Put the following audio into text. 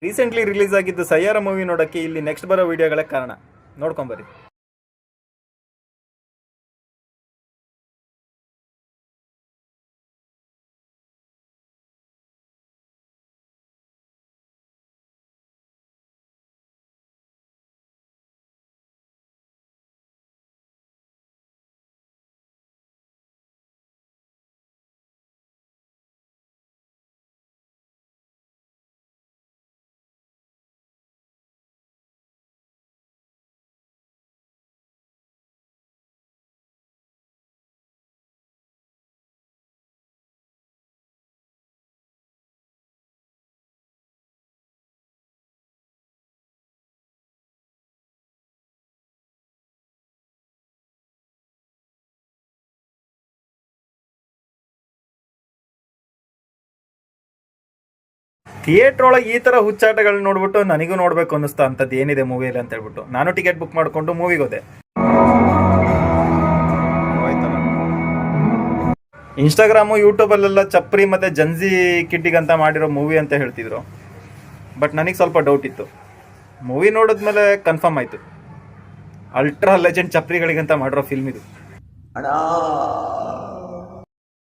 Recently release ಆಗಿದ್ದು ಸಯ್ಯಾರ movie ನೋಡೋಕ್ಕೆ ಇಲ್ಲಿ ನೆಕ್ಸ್ಟ್ ಬರೋ ವಿಡಿಯೋಗಳೇ ಕಾರಣ. ನೋಡ್ಕೊಂಬರ್ರಿ. ಥಿಯೇಟ್ರ್ ಒಳಗೆ ಈ ಥರ ಹುಚ್ಚಾಟಗಳನ್ನ ನೋಡ್ಬಿಟ್ಟು ನನಗೂ ನೋಡಬೇಕು ಅನ್ನಿಸ್ತಾ ಅಂಥದ್ದು ಏನಿದೆ ಮೂವಿಯಲ್ಲಿ ಅಂತ ಹೇಳ್ಬಿಟ್ಟು ನಾನು ಟಿಕೆಟ್ ಬುಕ್ ಮಾಡಿಕೊಂಡು ಮೂವಿಗೆ ಹೋದೆ. ಇನ್ಸ್ಟಾಗ್ರಾಮು ಯೂಟ್ಯೂಬಲ್ಲೆಲ್ಲ ಚಪ್ರಿ ಮತ್ತು ಜನ್ಜಿ ಕಿಡ್ಡಿಗಂತ ಮಾಡಿರೋ ಮೂವಿ ಅಂತ ಹೇಳ್ತಿದ್ರು. ಬಟ್ ನನಗೆ ಸ್ವಲ್ಪ ಡೌಟ್ ಇತ್ತು. ಮೂವಿ ನೋಡಿದ್ಮೇಲೆ ಕನ್ಫರ್ಮ್ ಆಯಿತು, ಅಲ್ಟ್ರಾ ಲೆಜೆಂಡ್ ಚಪ್ರಿಗಳಿಗಂತ ಮಾಡಿರೋ ಫಿಲ್ಮ್ ಇದು.